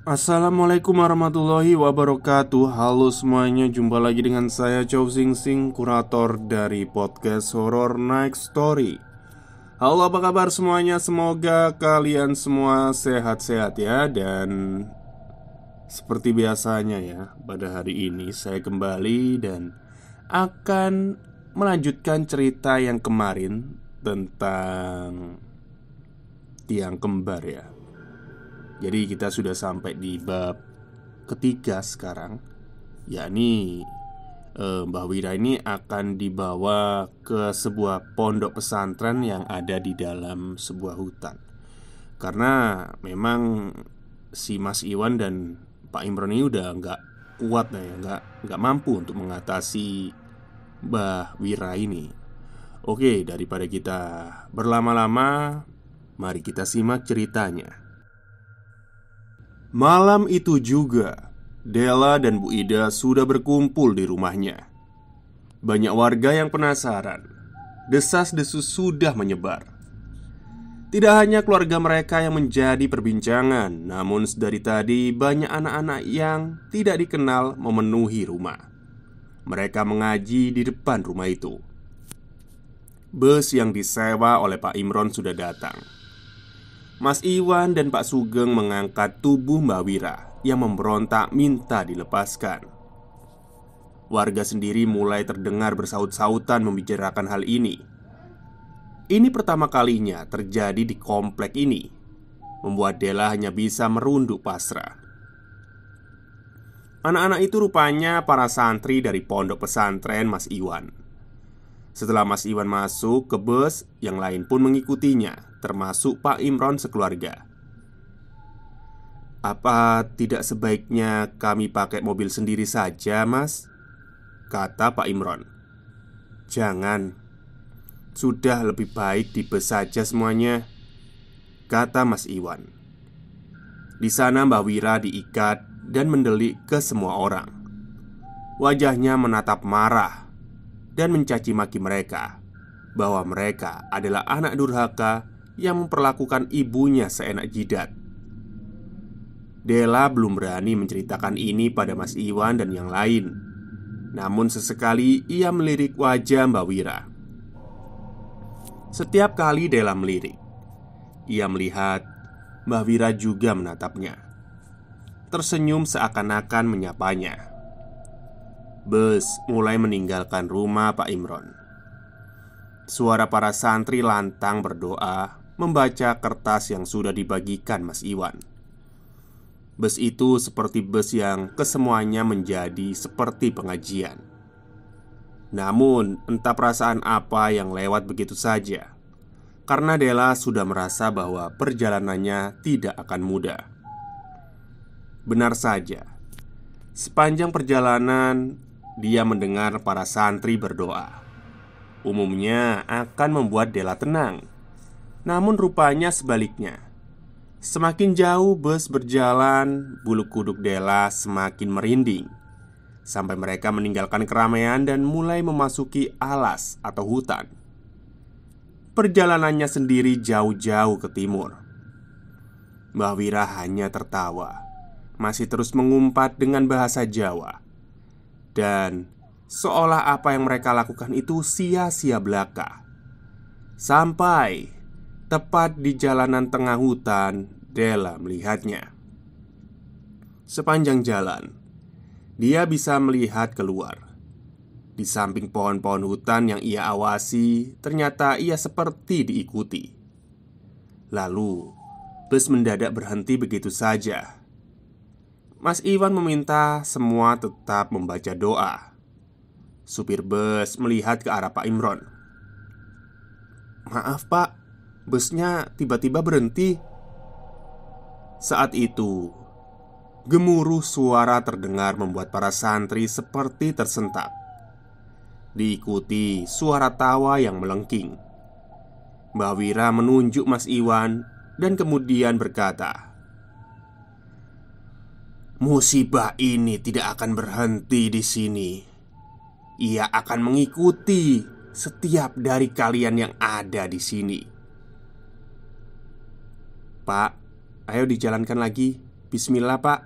Assalamualaikum warahmatullahi wabarakatuh. Halo semuanya, jumpa lagi dengan saya Chow Sing Sing, kurator dari podcast Horror Night Story. Halo, apa kabar semuanya? Semoga kalian semua sehat-sehat ya. Dan seperti biasanya ya, pada hari ini saya kembali dan akan melanjutkan cerita yang kemarin tentang tiang kembar ya. Jadi kita sudah sampai di bab ketiga sekarang, yakni Mbah Wira ini akan dibawa ke sebuah pondok pesantren yang ada di dalam sebuah hutan. Karena memang si Mas Iwan dan Pak Imron ini udah nggak kuat lah ya, nggak mampu untuk mengatasi Mbah Wira ini. Oke, daripada kita berlama-lama, mari kita simak ceritanya. Malam itu juga, Della dan Bu Ida sudah berkumpul di rumahnya. Banyak warga yang penasaran. Desas-desus sudah menyebar. Tidak hanya keluarga mereka yang menjadi perbincangan, namun dari tadi banyak anak-anak yang tidak dikenal memenuhi rumah. Mereka mengaji di depan rumah itu. Bus yang disewa oleh Pak Imron sudah datang. Mas Iwan dan Pak Sugeng mengangkat tubuh Mbak Wira yang memberontak minta dilepaskan. Warga sendiri mulai terdengar bersaut-sautan membicarakan hal ini. Ini pertama kalinya terjadi di komplek ini, membuat Della hanya bisa merunduk pasrah. Anak-anak itu rupanya para santri dari pondok pesantren Mas Iwan. Setelah Mas Iwan masuk ke bus, yang lain pun mengikutinya, termasuk Pak Imron sekeluarga. "Apa tidak sebaiknya kami pakai mobil sendiri saja, Mas?" kata Pak Imron. "Jangan. Sudah lebih baik di bus saja semuanya," kata Mas Iwan. Di sana Mbak Wira diikat dan mendelik ke semua orang. Wajahnya menatap marah dan mencaci maki mereka bahwa mereka adalah anak durhaka yang memperlakukan ibunya seenak jidat. Della belum berani menceritakan ini pada Mas Iwan dan yang lain. Namun sesekali ia melirik wajah Mbak Wira. Setiap kali Della melirik, ia melihat Mbak Wira juga menatapnya, tersenyum seakan-akan menyapanya. Bus mulai meninggalkan rumah Pak Imron. Suara para santri lantang berdoa membaca kertas yang sudah dibagikan Mas Iwan. Bus itu seperti bus yang kesemuanya menjadi seperti pengajian. Namun entah perasaan apa yang lewat begitu saja, karena Della sudah merasa bahwa perjalanannya tidak akan mudah. Benar saja, sepanjang perjalanan dia mendengar para santri berdoa. Umumnya akan membuat Della tenang. Namun rupanya sebaliknya. Semakin jauh bus berjalan, bulu kuduk Della semakin merinding, sampai mereka meninggalkan keramaian dan mulai memasuki alas atau hutan. Perjalanannya sendiri jauh-jauh ke timur. Mbah Wira hanya tertawa, masih terus mengumpat dengan bahasa Jawa. Dan seolah apa yang mereka lakukan itu sia-sia belaka. Sampai tepat di jalanan tengah hutan, Della melihatnya. Sepanjang jalan, dia bisa melihat keluar. Di samping pohon-pohon hutan yang ia awasi, ternyata ia seperti diikuti. Lalu, bus mendadak berhenti begitu saja. Mas Iwan meminta semua tetap membaca doa. Supir bus melihat ke arah Pak Imron. "Maaf Pak, busnya tiba-tiba berhenti." Saat itu, gemuruh suara terdengar membuat para santri seperti tersentak. Diikuti suara tawa yang melengking. Mbak Wira menunjuk Mas Iwan dan kemudian berkata, "Musibah ini tidak akan berhenti di sini. Ia akan mengikuti setiap dari kalian yang ada di sini." "Pak, ayo dijalankan lagi," "Bismillah pak,"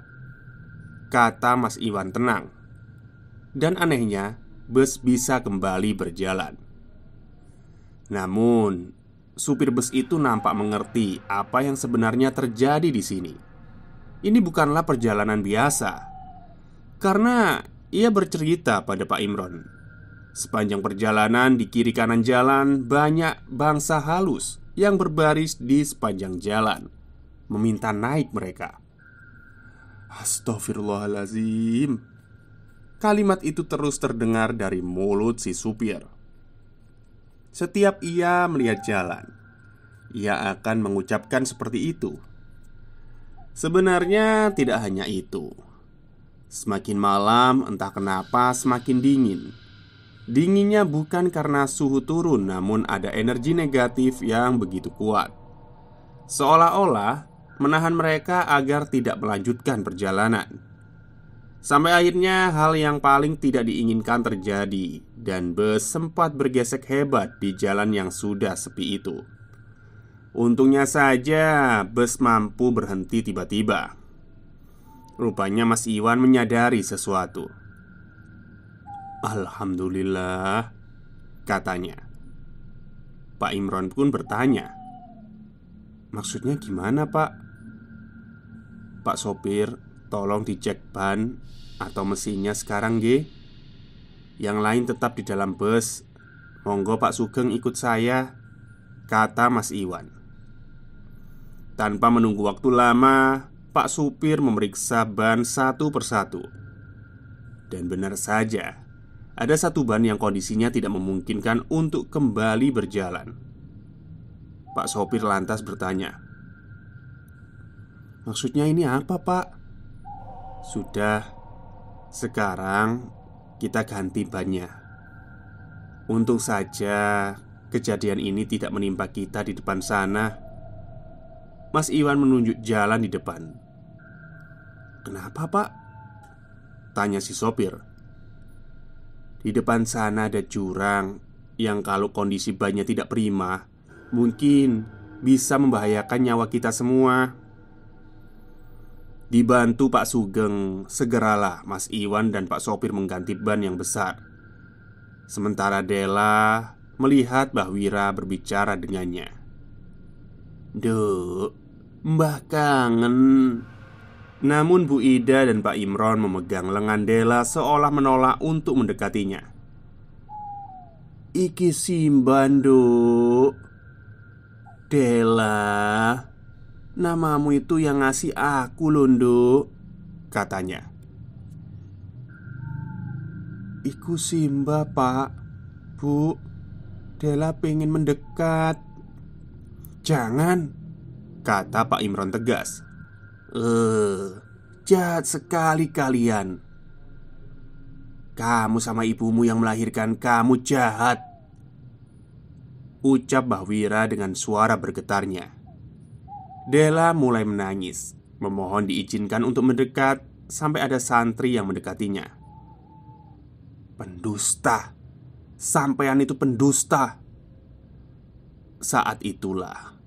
kata Mas Iwan tenang. Dan anehnya, bus bisa kembali berjalan. Namun, supir bus itu nampak mengerti apa yang sebenarnya terjadi di sini. Ini bukanlah perjalanan biasa, karena ia bercerita pada Pak Imron, sepanjang perjalanan di kiri kanan jalan banyak bangsa halus yang berbaris di sepanjang jalan, meminta naik mereka. Astagfirullahalazim. Kalimat itu terus terdengar dari mulut si supir. Setiap ia melihat jalan, ia akan mengucapkan seperti itu. Sebenarnya tidak hanya itu. Semakin malam, entah kenapa semakin dingin. Dinginnya bukan karena suhu turun, namun ada energi negatif yang begitu kuat, seolah-olah menahan mereka agar tidak melanjutkan perjalanan. Sampai akhirnya hal yang paling tidak diinginkan terjadi, dan bus sempat bergesek hebat di jalan yang sudah sepi itu. Untungnya saja bus mampu berhenti tiba-tiba. Rupanya Mas Iwan menyadari sesuatu. "Alhamdulillah," katanya. Pak Imron pun bertanya, "Maksudnya gimana pak?" "Pak sopir, tolong dicek ban atau mesinnya sekarang G. Yang lain tetap di dalam bus. Monggo Pak Sugeng ikut saya," kata Mas Iwan. Tanpa menunggu waktu lama, Pak supir memeriksa ban satu persatu. Dan benar saja, ada satu ban yang kondisinya tidak memungkinkan untuk kembali berjalan. Pak sopir lantas bertanya, "Maksudnya ini apa pak?" "Sudah, sekarang kita ganti bannya. Untung saja kejadian ini tidak menimpa kita di depan sana." Mas Iwan menunjuk jalan di depan. "Kenapa pak?" tanya si sopir. "Di depan sana ada jurang yang kalau kondisi bannya tidak prima, mungkin bisa membahayakan nyawa kita semua." Dibantu Pak Sugeng, segeralah Mas Iwan dan Pak sopir mengganti ban yang besar. Sementara Della melihat Mbah Wira berbicara dengannya. "Duk, Mbah kangen." Namun Bu Ida dan Pak Imron memegang lengan Della seolah menolak untuk mendekatinya. "Iki Simban, Duk. Della, namamu itu yang ngasih aku loh, Nduk," katanya. "Iku Simba, Pak. Bu, Della pengen mendekat." "Jangan," kata Pak Imron tegas. Jahat sekali kalian. Kamu sama ibumu yang melahirkan kamu jahat," ucap Mbah Wira dengan suara bergetarnya. Della mulai menangis, memohon diizinkan untuk mendekat, sampai ada santri yang mendekatinya. "Pendusta, sampean itu pendusta." Saat itulah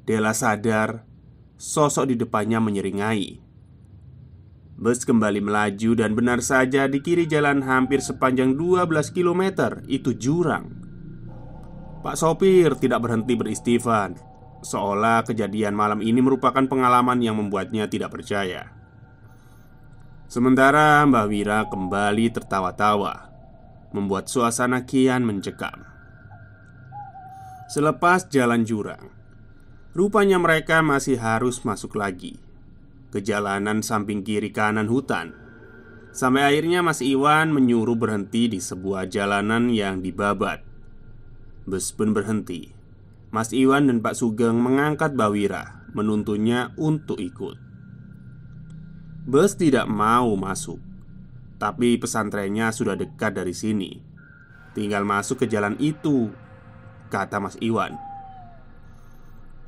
Della sadar sosok di depannya menyeringai. Bus kembali melaju dan benar saja di kiri jalan hampir sepanjang 12 km itu jurang. Pak sopir tidak berhenti beristighfar, seolah kejadian malam ini merupakan pengalaman yang membuatnya tidak percaya. Sementara Mbah Wira kembali tertawa-tawa, membuat suasana kian mencekam. Selepas jalan jurang, rupanya mereka masih harus masuk lagi ke jalanan samping kiri kanan hutan. Sampai akhirnya Mas Iwan menyuruh berhenti di sebuah jalanan yang dibabat. Bus pun berhenti. Mas Iwan dan Pak Sugeng mengangkat Mbah Wira, menuntunnya untuk ikut. Bus tidak mau masuk, tapi pesantrennya sudah dekat dari sini. Tinggal masuk ke jalan itu, kata Mas Iwan.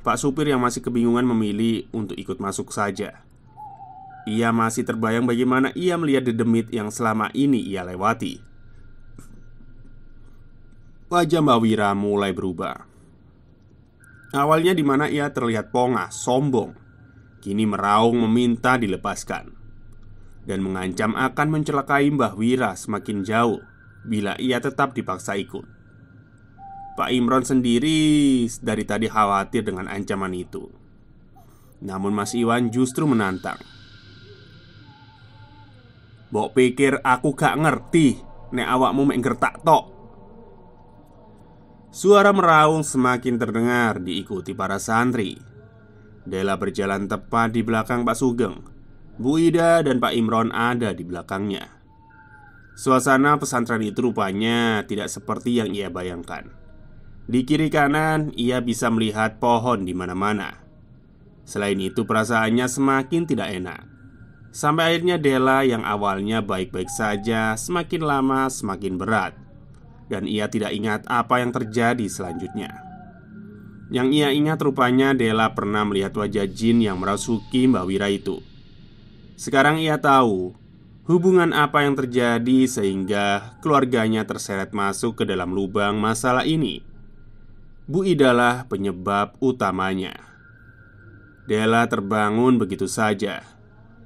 Pak supir yang masih kebingungan memilih untuk ikut masuk saja. Ia masih terbayang bagaimana ia melihat dedemit yang selama ini ia lewati. Wajah Mbak Wira mulai berubah. Awalnya di mana ia terlihat pongah, sombong, kini meraung meminta dilepaskan dan mengancam akan mencelakai Mbah Wira semakin jauh bila ia tetap dipaksa ikut. Pak Imron sendiri dari tadi khawatir dengan ancaman itu. Namun Mas Iwan justru menantang. "Mbok pikir aku gak ngerti nek awakmu mek ngertak tok." Suara meraung semakin terdengar diikuti para santri. Dela berjalan tepat di belakang Pak Sugeng. Bu Ida dan Pak Imron ada di belakangnya. Suasana pesantren itu rupanya tidak seperti yang ia bayangkan. Di kiri kanan ia bisa melihat pohon di mana-mana. Selain itu perasaannya semakin tidak enak. Sampai akhirnya Dela yang awalnya baik-baik saja semakin lama semakin berat. Dan ia tidak ingat apa yang terjadi selanjutnya. Yang ia ingat rupanya Dela pernah melihat wajah jin yang merasuki Mbak Wira itu. Sekarang ia tahu hubungan apa yang terjadi sehingga keluarganya terseret masuk ke dalam lubang masalah ini. Bu Idalah penyebab utamanya. Dela terbangun begitu saja.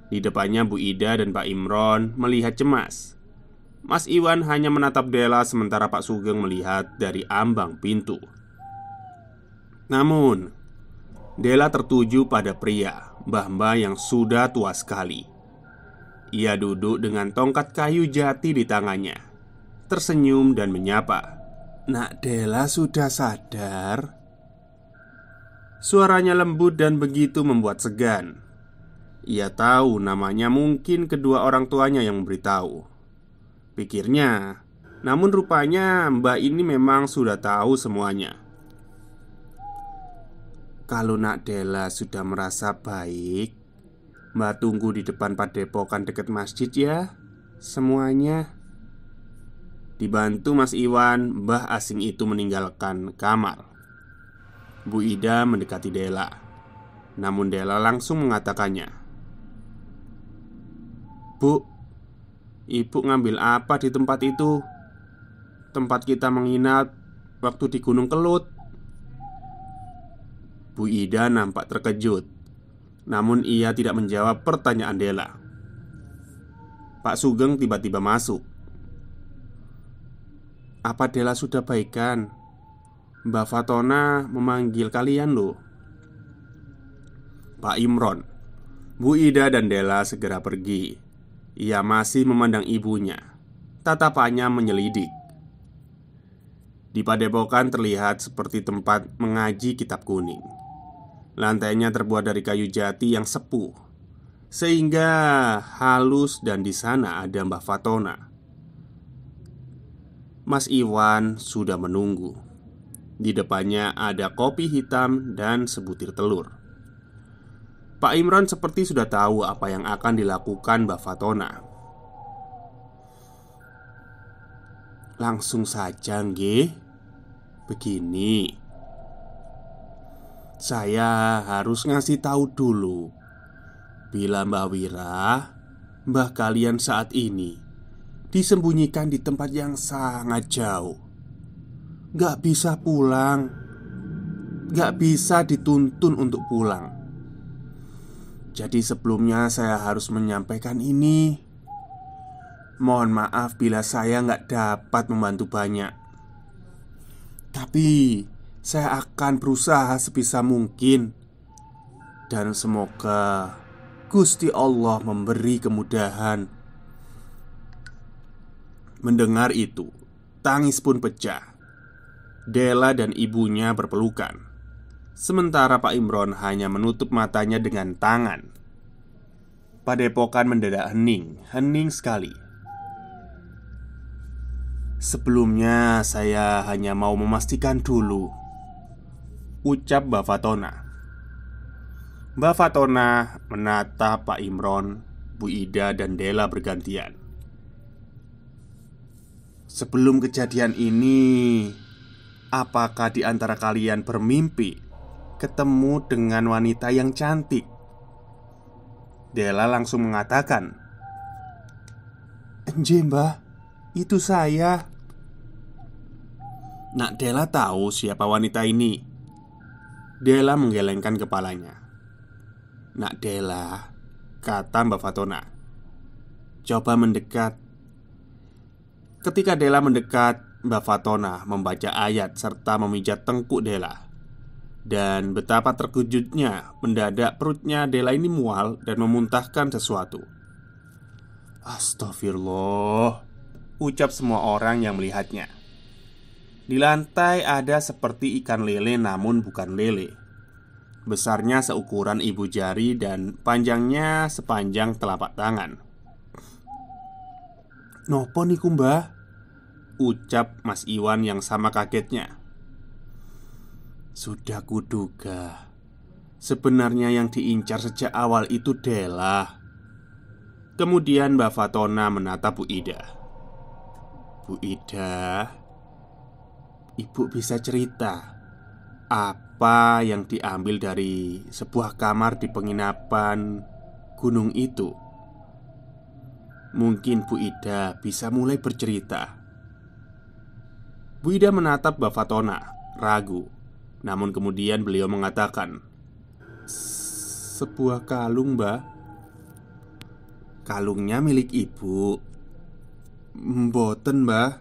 Di depannya Bu Ida dan Pak Imron melihat cemas. Mas Iwan hanya menatap Dela sementara Pak Sugeng melihat dari ambang pintu. Namun Dela tertuju pada pria mbah-mbah yang sudah tua sekali. Ia duduk dengan tongkat kayu jati di tangannya, tersenyum dan menyapa. "Nak Dela sudah sadar?" Suaranya lembut dan begitu membuat segan. Ia tahu namanya mungkin kedua orang tuanya yang memberitahu, pikirnya. Namun rupanya mbak ini memang sudah tahu semuanya. "Kalau Nak Dela sudah merasa baik, Mbak tunggu di depan padepokan dekat masjid ya, semuanya." Dibantu Mas Iwan, mbah asing itu meninggalkan kamar. Bu Ida mendekati Dela. Namun Dela langsung mengatakannya. "Bu, Ibu ngambil apa di tempat itu? Tempat kita menginap waktu di Gunung Kelut." Bu Ida nampak terkejut. Namun ia tidak menjawab pertanyaan Dela. Pak Sugeng tiba-tiba masuk. "Apa Dela sudah baikan? Mbak Fatona memanggil kalian loh." Pak Imron, Bu Ida dan Dela segera pergi. Ia masih memandang ibunya. Tatapannya menyelidik. Di padepokan terlihat seperti tempat mengaji kitab kuning. Lantainya terbuat dari kayu jati yang sepuh, sehingga halus, dan di sana ada Mbah Fatona. Mas Iwan sudah menunggu. Di depannya ada kopi hitam dan sebutir telur. Pak Imron seperti sudah tahu apa yang akan dilakukan Mbah Fatona. "Langsung saja nggih. Begini, saya harus ngasih tahu dulu. Bila Mbak Wira, mbah kalian saat ini disembunyikan di tempat yang sangat jauh. Gak bisa pulang, gak bisa dituntun untuk pulang. Jadi sebelumnya saya harus menyampaikan ini. Mohon maaf bila saya gak dapat membantu banyak. Tapi saya akan berusaha sebisa mungkin. Dan semoga Gusti Allah memberi kemudahan." Mendengar itu, tangis pun pecah. Dela dan ibunya berpelukan. Sementara Pak Imron hanya menutup matanya dengan tangan. Padepokan mendadak hening sekali. "Sebelumnya saya hanya mau memastikan dulu," ucap Mbak Fatona. Mbak Fatona menatap Pak Imron, Bu Ida dan Dela bergantian. "Sebelum kejadian ini, apakah di antara kalian bermimpi ketemu dengan wanita yang cantik?" Dela langsung mengatakan, "Enje mbah, itu saya." Nak Dela tahu siapa wanita ini. Dela menggelengkan kepalanya. "Nak Dela," kata Mbak Fatona, "coba mendekat." Ketika Dela mendekat, Mbak Fatona membaca ayat serta memijat tengkuk Dela. Dan betapa terkejutnya, mendadak perutnya Dela ini mual dan memuntahkan sesuatu. "Astagfirullah," ucap semua orang yang melihatnya. Di lantai ada seperti ikan lele, namun bukan lele. Besarnya seukuran ibu jari dan panjangnya sepanjang telapak tangan. "Nopo niku, Mbah?" ucap Mas Iwan yang sama kagetnya. "Sudah kuduga, sebenarnya yang diincar sejak awal itu Dela." Kemudian Mbak Fatona menatap Bu Ida. "Bu Ida, Ibu bisa cerita apa yang diambil dari sebuah kamar di penginapan gunung itu? Mungkin Bu Ida bisa mulai bercerita." Bu Ida menatap Mbak Fatona, ragu. Namun kemudian beliau mengatakan, "Sebuah kalung, Mbak." "Kalungnya milik Ibu?" "Mboten, Mbah,"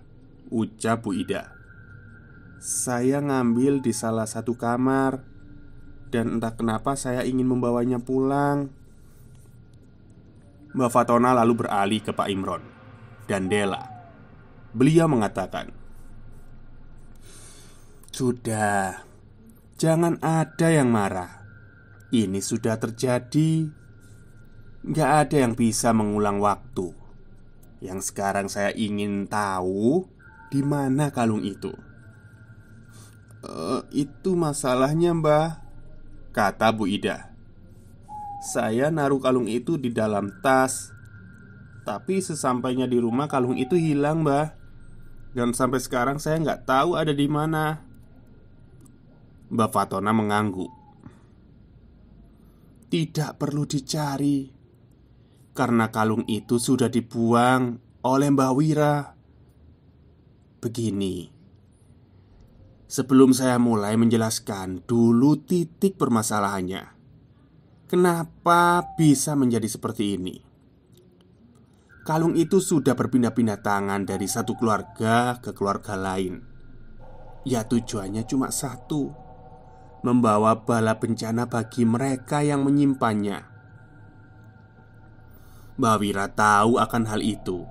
ucap Bu Ida. "Saya ngambil di salah satu kamar, dan entah kenapa saya ingin membawanya pulang." Mbak Fatona lalu beralih ke Pak Imron dan Dela. Beliau mengatakan, "Sudah, jangan ada yang marah. Ini sudah terjadi. Gak ada yang bisa mengulang waktu. Yang sekarang saya ingin tahu, di mana kalung itu?" Itu masalahnya, Mbah," kata Bu Ida. "Saya naruh kalung itu di dalam tas, tapi sesampainya di rumah kalung itu hilang, Mbah. Dan sampai sekarang saya nggak tahu ada di mana." Mbak Fatona mengangguk. "Tidak perlu dicari, karena kalung itu sudah dibuang oleh Mbak Wira. Begini, sebelum saya mulai menjelaskan dulu titik permasalahannya. Kenapa bisa menjadi seperti ini? Kalung itu sudah berpindah-pindah tangan dari satu keluarga ke keluarga lain. Ya tujuannya cuma satu, membawa bala bencana bagi mereka yang menyimpannya. Mbak Wira tahu akan hal itu.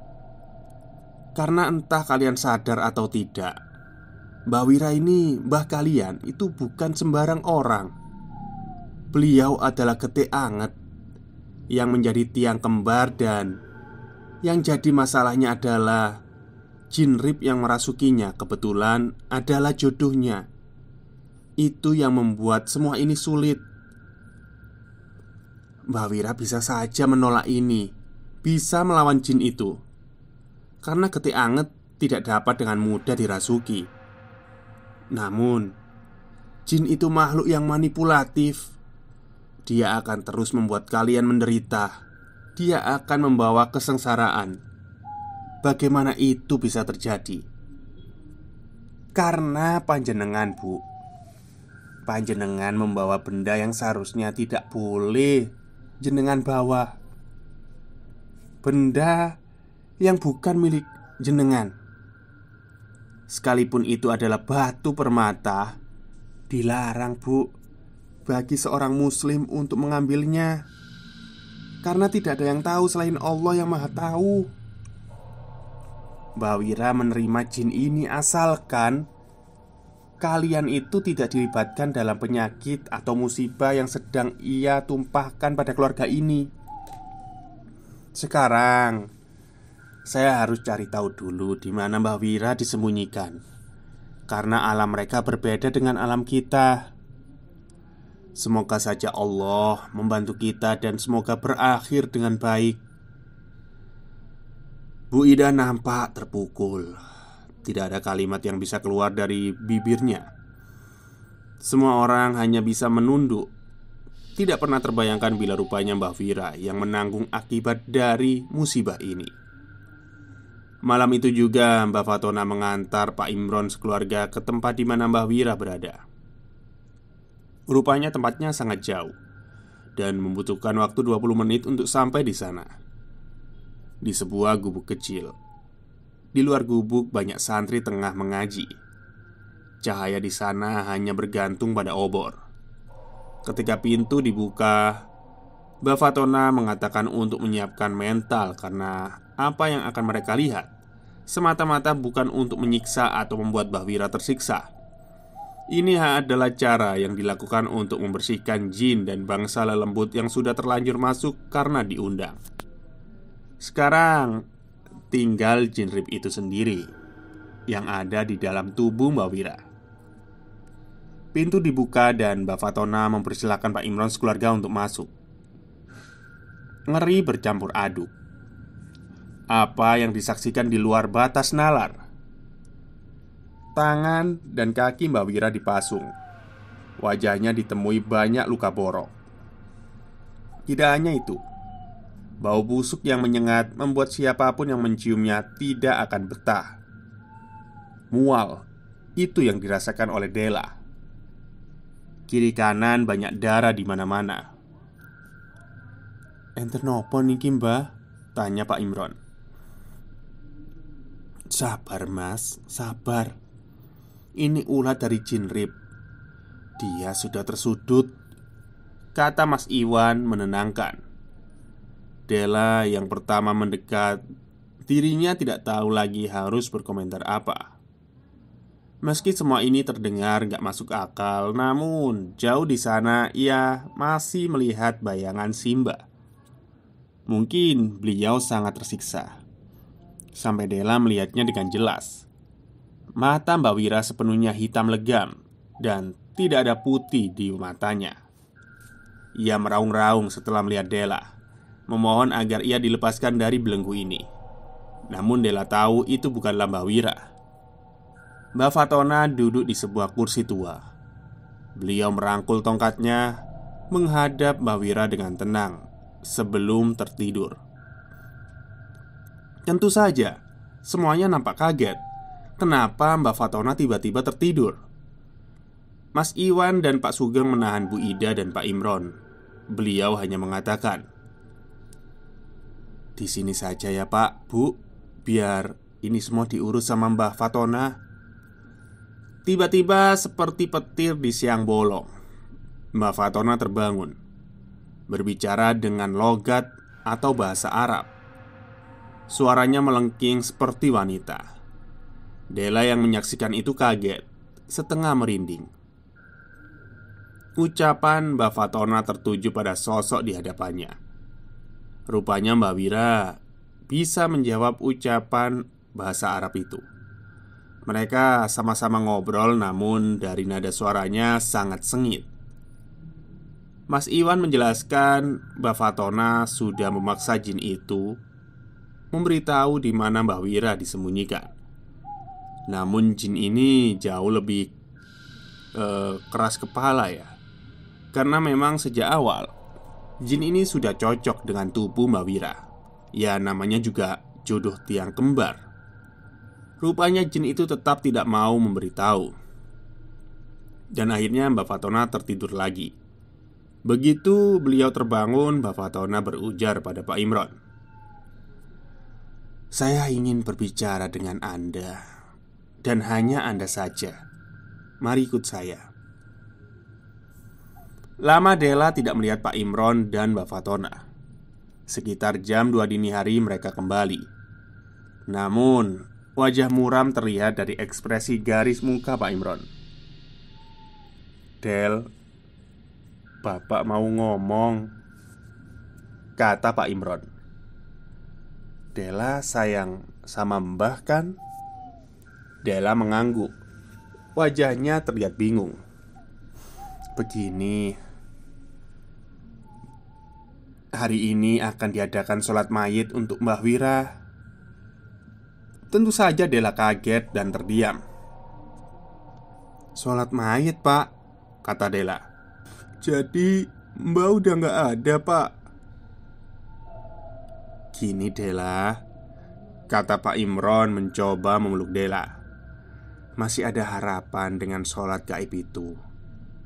Karena entah kalian sadar atau tidak, Mbak Wira ini, mbah kalian, itu bukan sembarang orang. Beliau adalah getik anget yang menjadi tiang kembar, dan yang jadi masalahnya adalah jin rip yang merasukinya kebetulan adalah jodohnya. Itu yang membuat semua ini sulit. Mbak Wira bisa saja menolak ini, bisa melawan jin itu, karena getik anget tidak dapat dengan mudah dirasuki. Namun, jin itu makhluk yang manipulatif. Dia akan terus membuat kalian menderita. Dia akan membawa kesengsaraan. Bagaimana itu bisa terjadi? Karena panjenengan, Bu, panjenengan membawa benda yang seharusnya tidak boleh jenengan bawa. Benda yang bukan milik jenengan. Sekalipun itu adalah batu permata, dilarang, Bu, bagi seorang muslim untuk mengambilnya. Karena tidak ada yang tahu selain Allah yang Maha Tahu. Mbak Wira menerima jin ini asalkan kalian itu tidak dilibatkan dalam penyakit atau musibah yang sedang ia tumpahkan pada keluarga ini. Sekarang saya harus cari tahu dulu di mana Mbak Wira disembunyikan, karena alam mereka berbeda dengan alam kita. Semoga saja Allah membantu kita dan semoga berakhir dengan baik. Bu Ida nampak terpukul. Tidak ada kalimat yang bisa keluar dari bibirnya. Semua orang hanya bisa menunduk. Tidak pernah terbayangkan bila rupanya Mbak Vira yang menanggung akibat dari musibah ini. Malam itu juga Mbak Fatona mengantar Pak Imron sekeluarga ke tempat di mana Mbak Wira berada. Rupanya tempatnya sangat jauh dan membutuhkan waktu 20 menit untuk sampai di sana. Di sebuah gubuk kecil. Di luar gubuk banyak santri tengah mengaji. Cahaya di sana hanya bergantung pada obor. Ketika pintu dibuka, Mbak Fatona mengatakan untuk menyiapkan mental karena apa yang akan mereka lihat semata-mata bukan untuk menyiksa atau membuat Mbah Wira tersiksa. Ini adalah cara yang dilakukan untuk membersihkan jin dan bangsa lelembut yang sudah terlanjur masuk karena diundang. Sekarang tinggal jin rip itu sendiri yang ada di dalam tubuh Mbak Wira. Pintu dibuka dan Mbak Fatona mempersilahkan Pak Imron sekeluarga untuk masuk. Ngeri bercampur aduk. Apa yang disaksikan di luar batas nalar. Tangan dan kaki Mbak Wira dipasung. Wajahnya ditemui banyak luka borok. Tidak hanya itu, bau busuk yang menyengat membuat siapapun yang menciumnya tidak akan betah. Mual, itu yang dirasakan oleh Dela. Kiri kanan banyak darah di mana-mana. "Enten nopo niki, Mbah?" tanya Pak Imron. "Sabar mas, sabar. Ini ulah dari jin rip. Dia sudah tersudut," kata Mas Iwan menenangkan. Dela yang pertama mendekat, dirinya tidak tahu lagi harus berkomentar apa. Meski semua ini terdengar gak masuk akal, namun jauh di sana ia masih melihat bayangan Simba. Mungkin beliau sangat tersiksa. Sampai Dela melihatnya dengan jelas. Mata Mbak Wira sepenuhnya hitam legam dan tidak ada putih di matanya. Ia meraung-raung setelah melihat Dela, memohon agar ia dilepaskan dari belenggu ini. Namun Dela tahu itu bukanlah Mbak Wira. Mbak Fatona duduk di sebuah kursi tua. Beliau merangkul tongkatnya, menghadap Mbak Wira dengan tenang sebelum tertidur. Tentu saja, semuanya nampak kaget. Kenapa Mbak Fatona tiba-tiba tertidur? Mas Iwan dan Pak Sugeng menahan Bu Ida dan Pak Imron. Beliau hanya mengatakan, "Di sini saja ya Pak, Bu. Biar ini semua diurus sama Mbak Fatona." Tiba-tiba seperti petir di siang bolong, Mbak Fatona terbangun, berbicara dengan logat atau bahasa Arab. Suaranya melengking seperti wanita. Dela yang menyaksikan itu kaget, setengah merinding. Ucapan Mbak Fatona tertuju pada sosok di hadapannya. Rupanya Mbak Wira bisa menjawab ucapan bahasa Arab itu. Mereka sama-sama ngobrol, namun dari nada suaranya sangat sengit. Mas Iwan menjelaskan Mbak Fatona sudah memaksa jin itu memberitahu di mana Mbak Wira disembunyikan. Namun jin ini jauh lebih keras kepala ya. Karena memang sejak awal jin ini sudah cocok dengan tubuh Mbak Wira. Ya namanya juga jodoh tiang kembar. Rupanya jin itu tetap tidak mau memberitahu. Dan akhirnya Mbak Fatona tertidur lagi. Begitu beliau terbangun, Mbak Fatona berujar pada Pak Imron, "Saya ingin berbicara dengan Anda. Dan hanya Anda saja. Mari ikut saya." Lama Dela tidak melihat Pak Imron dan Mbak Fatona. Sekitar jam 2 dini hari mereka kembali. Namun wajah muram terlihat dari ekspresi garis muka Pak Imron. "Del, Bapak mau ngomong," kata Pak Imron. "Dela sayang sama Mbah kan?" Dela mengangguk. Wajahnya terlihat bingung. "Begini, hari ini akan diadakan sholat mayit untuk Mbah Wira." Tentu saja Dela kaget dan terdiam. "Sholat mayit Pak," kata Dela. "Jadi Mbah udah gak ada Pak?" "Gini Dela," kata Pak Imron mencoba memeluk Dela, "masih ada harapan dengan sholat gaib itu.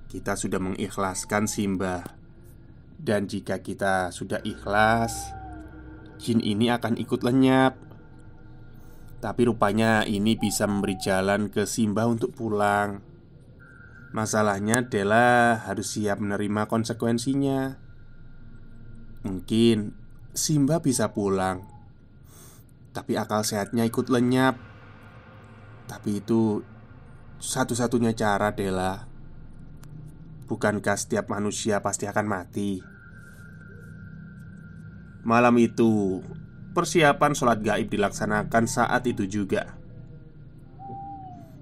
Kita sudah mengikhlaskan Simba. Dan jika kita sudah ikhlas, jin ini akan ikut lenyap. Tapi rupanya ini bisa memberi jalan ke Simba untuk pulang. Masalahnya Della harus siap menerima konsekuensinya. Mungkin Simba bisa pulang, tapi akal sehatnya ikut lenyap. Tapi itu satu-satunya cara, Della. Bukankah setiap manusia pasti akan mati? Malam itu, persiapan sholat gaib dilaksanakan saat itu juga.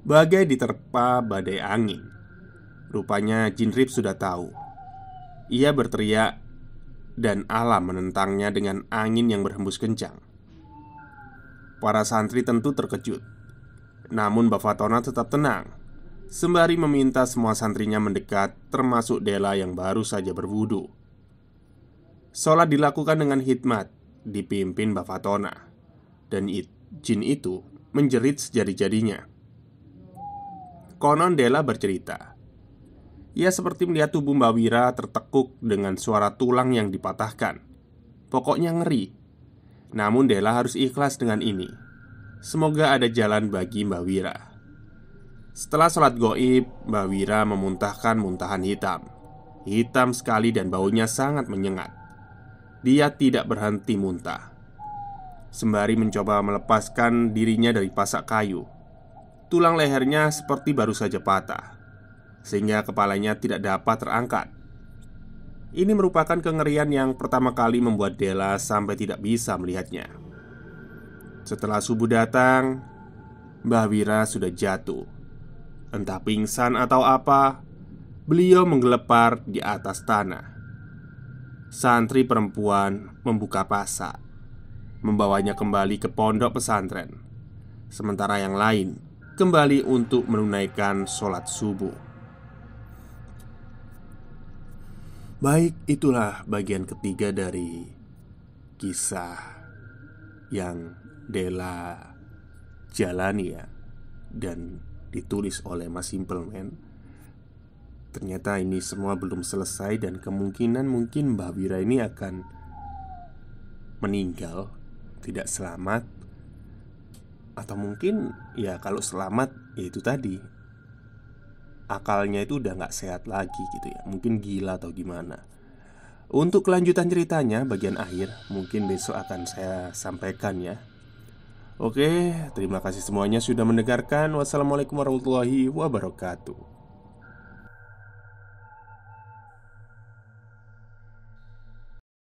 Bagai diterpa badai angin, rupanya Jin Rip sudah tahu. Ia berteriak dan alam menentangnya dengan angin yang berhembus kencang. Para santri tentu terkejut. Namun Bafatona tetap tenang, sembari meminta semua santrinya mendekat, termasuk Della yang baru saja berwudu. Sholat dilakukan dengan hikmat, dipimpin Bafatona. Dan jin itu menjerit sejadi-jadinya. Konon Della bercerita, ia seperti melihat tubuh Mbak Wira tertekuk dengan suara tulang yang dipatahkan. Pokoknya ngeri. Namun Della harus ikhlas dengan ini. Semoga ada jalan bagi Mbak Wira. Setelah sholat goib, Mbak Wira memuntahkan muntahan hitam. Hitam sekali dan baunya sangat menyengat. Dia tidak berhenti muntah, sembari mencoba melepaskan dirinya dari pasak kayu. Tulang lehernya seperti baru saja patah, sehingga kepalanya tidak dapat terangkat. Ini merupakan kengerian yang pertama kali membuat Della sampai tidak bisa melihatnya. Setelah subuh datang, Mbah Wira sudah jatuh. Entah pingsan atau apa, beliau menggelepar di atas tanah. Santri perempuan membuka pasak, membawanya kembali ke pondok pesantren. Sementara yang lain kembali untuk menunaikan sholat subuh. Baik, itulah bagian ketiga dari kisah yang Della jalani ya, dan ditulis oleh Mas Simpleman. Ternyata ini semua belum selesai dan kemungkinan mungkin Mbak Wira ini akan meninggal, tidak selamat. Atau mungkin ya kalau selamat ya itu tadi, akalnya itu udah gak sehat lagi gitu ya. Mungkin gila atau gimana. Untuk kelanjutan ceritanya bagian akhir mungkin besok akan saya sampaikan ya. Oke, terima kasih semuanya sudah mendengarkan. Wassalamualaikum warahmatullahi wabarakatuh.